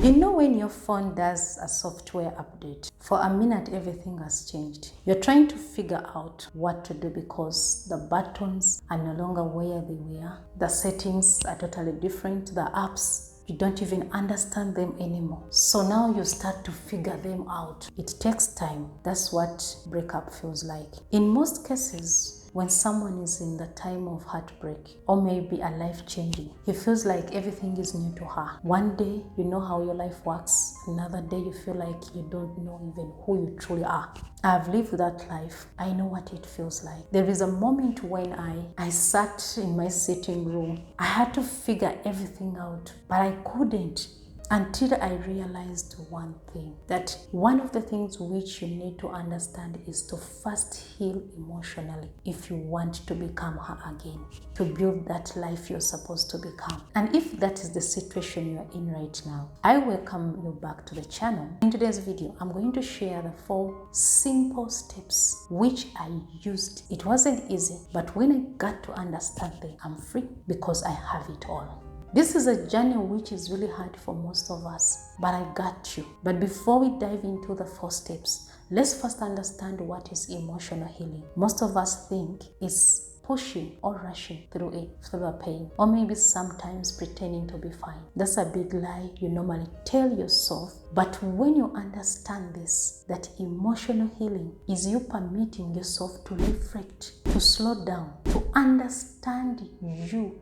You know when your phone does a software update, for a minute everything has changed. You're trying to figure out what to do because the buttons are no longer where they were. The settings are totally different. The apps, you don't even understand them anymore. So now you start to figure them out. It takes time. That's what breakup feels like. In most cases, when someone is in the time of heartbreak or maybe a life changing, it feels like everything is new to her. One day you know how your life works, another day you feel like you don't know even who you truly are. I've lived that life. I know what it feels like. There is a moment when I sat in my sitting room. I had to figure everything out, but I couldn't. Until I realized one thing, that one of the things which you need to understand is to first heal emotionally if you want to become her again, to build that life you're supposed to become. And if that is the situation you're in right now, I welcome you back to the channel. In today's video, I'm going to share the 4 simple steps which I used. It wasn't easy, but when I got to understand them, I'm free because I have it all. This is a journey which is really hard for most of us, but I got you. But before we dive into the 4 steps, let's first understand what is emotional healing. Most of us think it's pushing or rushing through the pain, or maybe sometimes pretending to be fine. That's a big lie you normally tell yourself. But when you understand this, that emotional healing is you permitting yourself to reflect, to slow down, to understand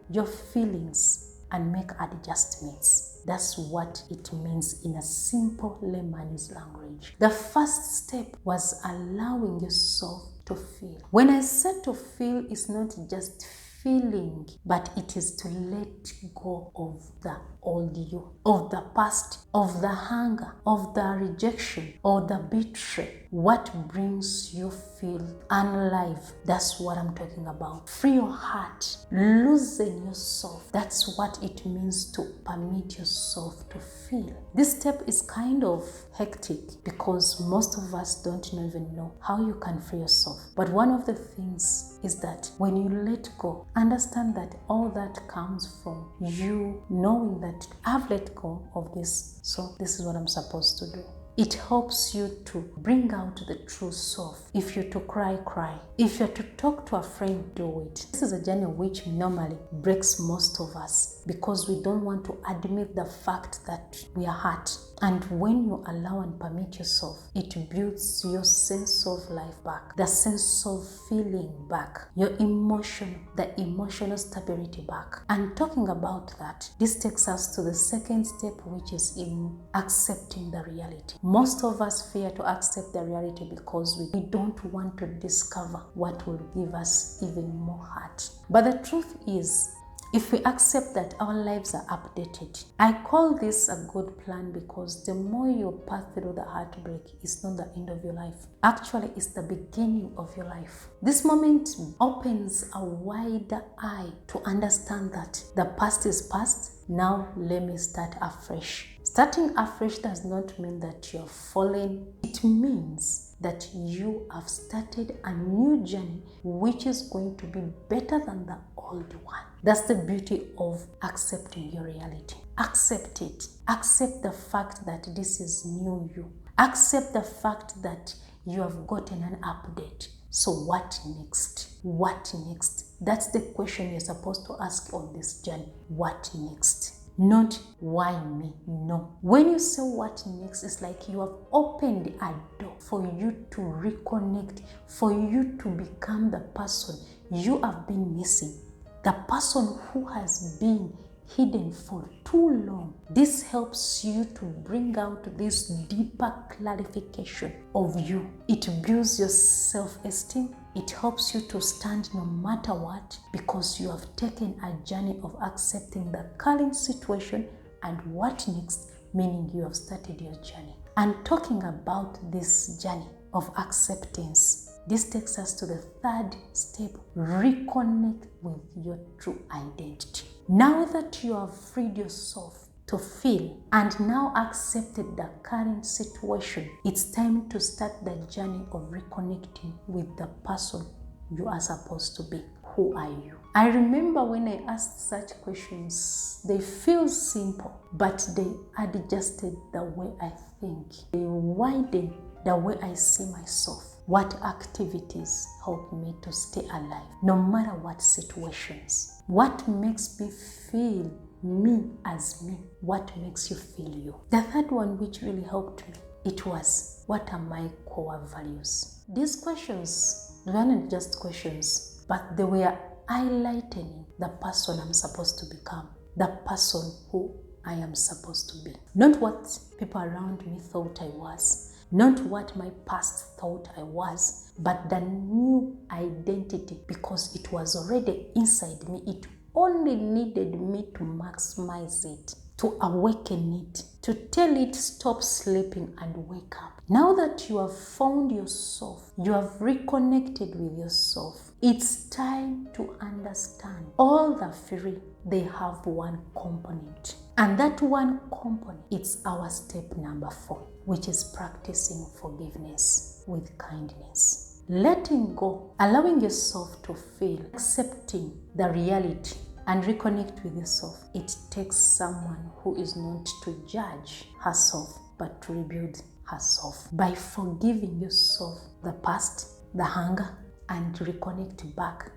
your feelings, and make adjustments. That's what it means in a simple layman's language. The first step was allowing yourself to feel. When I said to feel, it's not just feeling, but it is to let go of the old you, of the past, of the hunger, of the rejection, or the betrayal. What brings you feel unalive? That's what I'm talking about. Free your heart, loosen yourself. That's what it means to permit yourself to feel. This step is kind of hectic because most of us don't even know how you can free yourself. But one of the things is that when you let go, understand that all that comes from you knowing that I've let go of this, so this is what I'm supposed to do. It helps you to bring out the true self. If you're to cry, cry. If you're to talk to a friend, do it. This is a journey which normally breaks most of us because we don't want to admit the fact that we are hurt. And when you allow and permit yourself, it builds your sense of life back, the sense of feeling back, your the emotional stability back. And talking about that, this takes us to the second step, which is in accepting the reality. Most of us fear to accept the reality because we don't want to discover what will give us even more hurt. But the truth is, if we accept that our lives are updated, I call this a good plan because the more you pass through the heartbreak, it's not the end of your life. Actually, it's the beginning of your life. This moment opens a wider eye to understand that the past is past. Now let me start afresh. Starting afresh does not mean that you're falling. It means that you have started a new journey which is going to be better than the old one. That's the beauty of accepting your reality. Accept it. Accept the fact that this is new you. Accept the fact that you have gotten an update. So what next? What next? That's the question you're supposed to ask on this journey. What next? Not why me, no. When you say what next, it's like you have opened a door for you to reconnect, for you to become the person you have been missing, the person who has been hidden for too long. This helps you to bring out this deeper clarification of you. It builds your self-esteem. It helps you to stand no matter what because you have taken a journey of accepting the current situation and what next, meaning you have started your journey. And talking about this journey of acceptance, this takes us to the third step, reconnect with your true identity. Now that you have freed yourself to feel and now accepted the current situation, it's time to start the journey of reconnecting with the person you are supposed to be. Who are you? I remember when I asked such questions, they feel simple, but they adjusted the way I think. They widen the way I see myself. What activities help me to stay alive, no matter what situations? What makes me feel me as me? What makes you feel you? The third one, which really helped me, it was, what are my core values? These questions weren't just questions, but they were highlighting the person I'm supposed to become, the person who I am supposed to be. Not what people around me thought I was, not what my past thought I was, but the new identity, because it was already inside me. It only needed me to maximize it, to awaken it, to tell it stop sleeping and wake up. Now that you have found yourself, you have reconnected with yourself, it's time to understand all the three, they have one component. And that one component, it's our step number 4, which is practicing forgiveness with kindness. Letting go, allowing yourself to feel, accepting the reality, and reconnect with yourself. It takes someone who is not to judge herself, but to rebuild herself. By forgiving yourself the past, the hunger, and reconnect back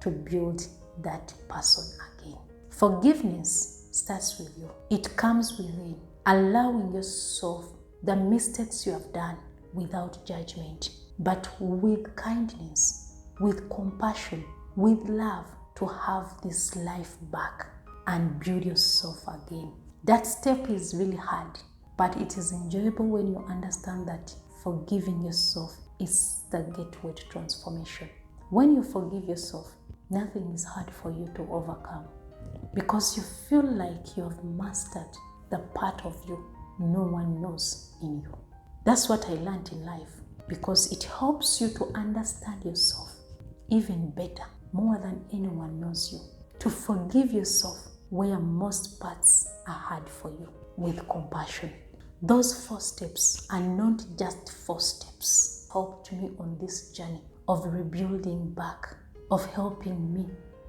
to build that person again. Forgiveness starts with you. It comes within, allowing yourself the mistakes you have done without judgment, but with kindness, with compassion, with love, to have this life back and build yourself again. That step is really hard, but it is enjoyable when you understand that forgiving yourself is the gateway to transformation. When you forgive yourself, nothing is hard for you to overcome, because you feel like you have mastered the part of you no one knows in you. That's what I learned in life, because it helps you to understand yourself even better, more than anyone knows you. To forgive yourself where most parts are hard for you, with compassion. Those 4 steps are not just 4 steps. Helped me on this journey of rebuilding back, of helping me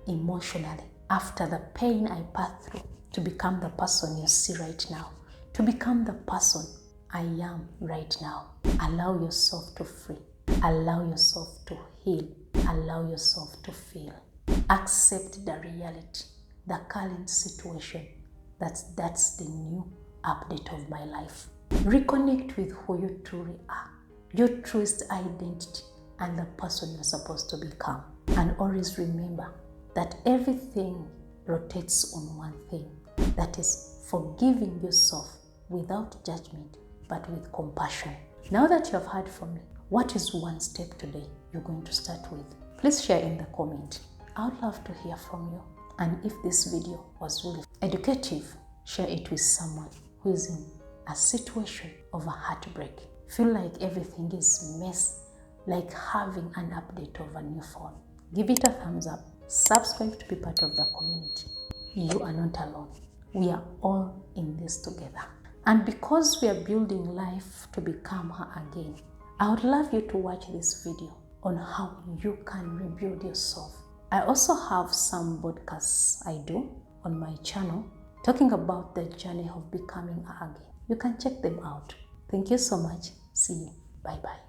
emotionally after the pain I passed through, to become the person you see right now, to become the person I am right now. Allow yourself to free. Allow yourself to heal. Allow yourself to feel. Accept the reality, the current situation. That's the new update of my life. Reconnect with who you truly are, your truest identity, and the person you're supposed to become. And always remember that everything rotates on one thing, that is forgiving yourself without judgment, but with compassion. Now that you have heard from me, what is one step today you're going to start with? Please share in the comment. I would love to hear from you. And if this video was really educative, share it with someone who is in a situation of a heartbreak. Feel like everything is mess, like having an update of a new phone. Give it a thumbs up. Subscribe to be part of the community. You are not alone. We are all in this together. And because we are building life to become her again, I would love you to watch this video on how you can rebuild yourself. I also have some podcasts I do on my channel talking about the journey of becoming her again. You can check them out. Thank you so much. See you. Bye-bye.